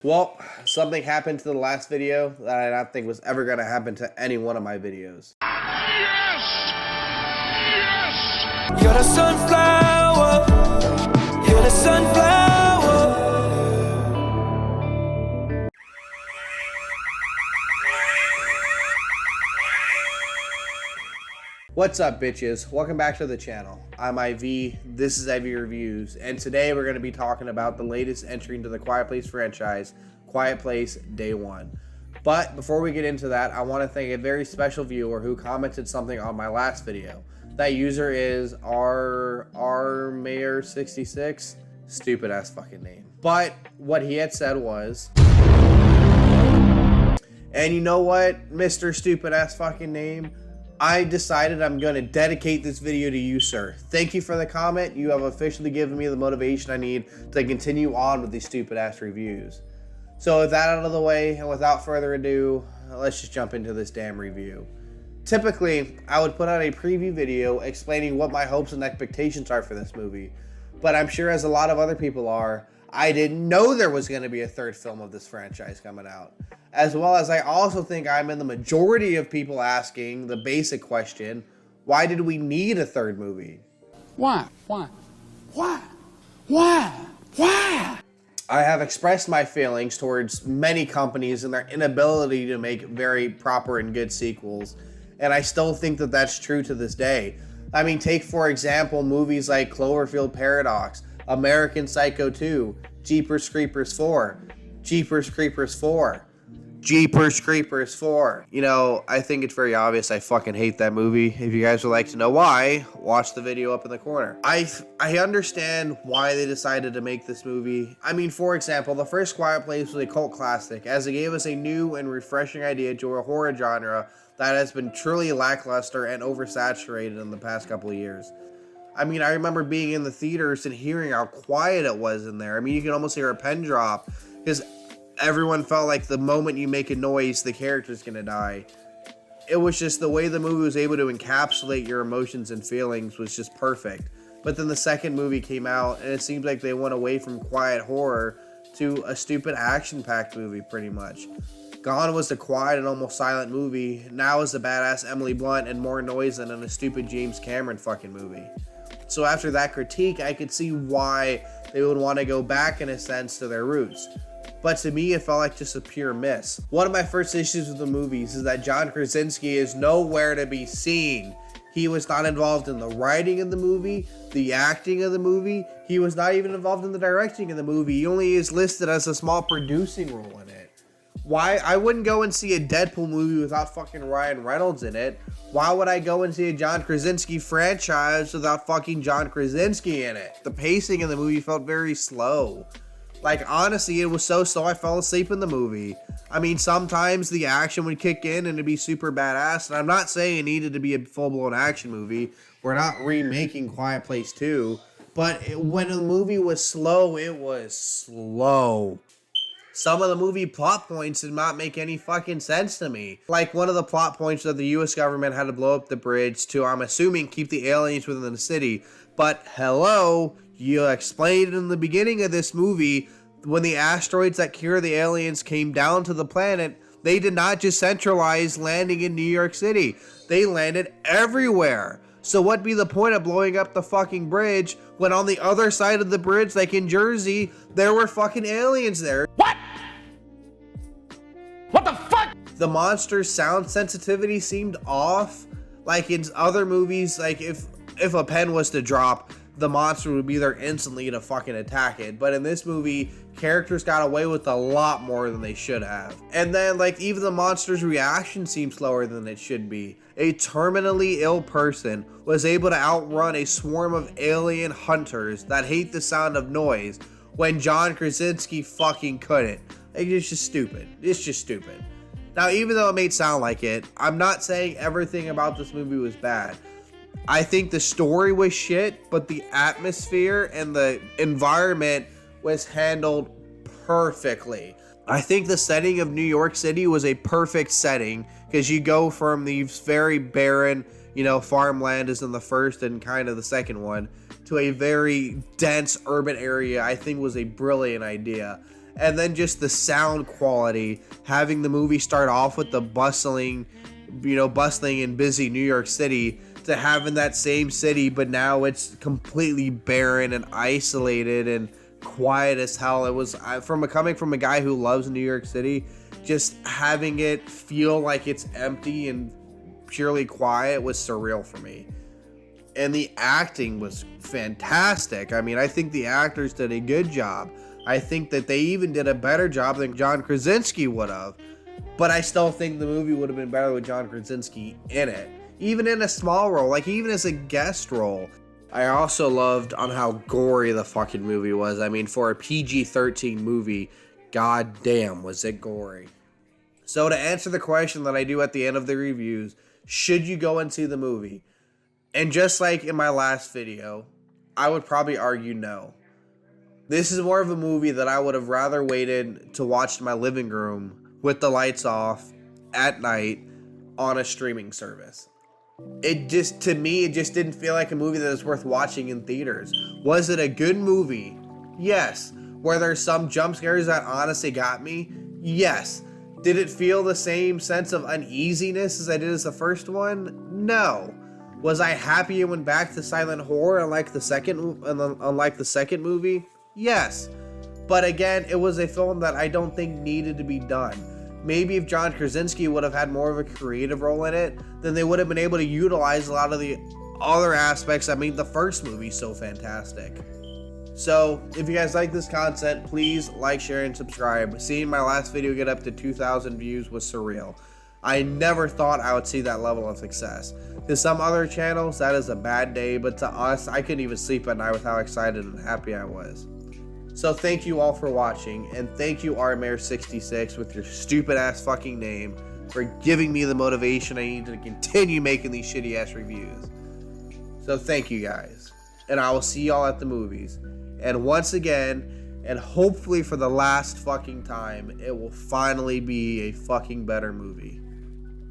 Well, something happened to the last video that I don't think was ever going to happen to any one of my videos. Yes! Yes! You're the sunflower. You're the sunflower. What's up, bitches? Welcome back to the channel. I'm IV, this is IV Reviews, and today we're going to be talking about the latest entry into the Quiet Place franchise, Quiet Place Day 1. But before we get into that, I want to thank a very special viewer who commented something on my last video. That user is rmayor66. Stupid ass fucking name. But what he had said was, and you know what, Mr. Stupid ass fucking name? I decided I'm going to dedicate this video to you, sir. Thank you for the comment. You have officially given me the motivation I need to continue on with these stupid ass reviews. So with that out of the way, and without further ado, let's just jump into this damn review. Typically, I would put out a preview video explaining what my hopes and expectations are for this movie. But I'm sure, as a lot of other people are, I didn't know there was going to be a third film of this franchise coming out. As well as I also think I'm in the majority of people asking the basic question, why did we need a third movie? Why? I have expressed my feelings towards many companies and their inability to make very proper and good sequels, and I still think that that's true to this day. I mean, take for example movies like Cloverfield Paradox, American Psycho 2, Jeepers Creepers 4, Jeepers Creepers 4. Jeepers Creepers 4. You know, I think it's very obvious I fucking hate that movie. If you guys would like to know why, watch the video up in the corner. I understand why they decided to make this movie. I mean, for example, the first Quiet Place was a cult classic, as it gave us a new and refreshing idea to a horror genre that has been truly lackluster and oversaturated in the past couple of years. I mean, I remember being in the theaters and hearing how quiet it was in there. I mean, you can almost hear a pen drop, because everyone felt like the moment you make a noise, the character's gonna die. It was just the way the movie was able to encapsulate your emotions and feelings was just perfect. But then the second movie came out, and it seems like they went away from quiet horror to a stupid action-packed movie, pretty much. Gone was the quiet and almost silent movie. Now is the badass Emily Blunt and more noise than in a stupid James Cameron fucking movie. So after that critique, I could see why they would want to go back, in a sense, to their roots. But to me, it felt like just a pure miss. One of my first issues with the movies is that John Krasinski is nowhere to be seen. He was not involved in the writing of the movie, the acting of the movie. He was not even involved in the directing of the movie. He only is listed as a small producing role in it. Why? I wouldn't go and see a Deadpool movie without fucking Ryan Reynolds in it. Why would I go and see a John Krasinski franchise without fucking John Krasinski in it? The pacing of the movie felt very slow. Like, honestly, it was so slow I fell asleep in the movie. I mean, sometimes the action would kick in and it'd be super badass. And I'm not saying it needed to be a full-blown action movie. We're not remaking Quiet Place 2. But when the movie was slow, it was slow. Some of the movie plot points did not make any fucking sense to me. Like, one of the plot points that the US government had to blow up the bridge to, I'm assuming, keep the aliens within the city. But, hello, you explained in the beginning of this movie, when the asteroids that cure the aliens came down to the planet, they did not just centralize landing in New York City. They landed everywhere. So what'd be the point of blowing up the fucking bridge when on the other side of the bridge, like in Jersey, there were fucking aliens there? What? What the fuck? The monster's sound sensitivity seemed off. Like in other movies, like if a pen was to drop, the monster would be there instantly to fucking attack it. But in this movie, characters got away with a lot more than they should have. And then, like, even the monster's reaction seemed slower than it should be. A terminally ill person was able to outrun a swarm of alien hunters that hate the sound of noise when John Krasinski fucking couldn't. Like, it's just stupid. It's just stupid. Now, even though it may sound like it, I'm not saying everything about this movie was bad. I think the story was shit, but the atmosphere and the environment was handled perfectly. I think the setting of New York City was a perfect setting, because you go from these very barren, farmland as in the first and kind of the second one, to a very dense urban area. I think was a brilliant idea. And then just the sound quality, having the movie start off with the bustling and busy New York City, to having that same city, but now it's completely barren and isolated and quiet as hell. It was coming from a guy who loves New York City, just having it feel like it's empty and purely quiet was surreal for me. And the acting was fantastic. I mean, I think the actors did a good job. I think that they even did a better job than John Krasinski would have. But I still think the movie would have been better with John Krasinski in it. Even in a small role, like even as a guest role. I also loved on how gory the fucking movie was. I mean, for a PG-13 movie, goddamn was it gory. So to answer the question that I do at the end of the reviews, should you go and see the movie? And just like in my last video, I would probably argue no. This is more of a movie that I would have rather waited to watch in my living room with the lights off at night on a streaming service. To me, it just didn't feel like a movie that is worth watching in theaters. Was it a good movie? Yes. Were there some jump scares that honestly got me? Yes. Did it feel the same sense of uneasiness as I did as the first one? No. Was I happy it went back to silent horror unlike the second movie? Yes. But again, it was a film that I don't think needed to be done. Maybe if John Krasinski would have had more of a creative role in it, then they would have been able to utilize a lot of the other aspects that made the first movie so fantastic. So, if you guys like this content, please like, share, and subscribe. Seeing my last video get up to 2,000 views was surreal. I never thought I would see that level of success. To some other channels, that is a bad day, but to us, I couldn't even sleep at night with how excited and happy I was. So thank you all for watching, and thank you RMayor66 with your stupid ass fucking name for giving me the motivation I need to continue making these shitty ass reviews. So thank you guys, and I will see y'all at the movies. And once again, and hopefully for the last fucking time, it will finally be a fucking better movie.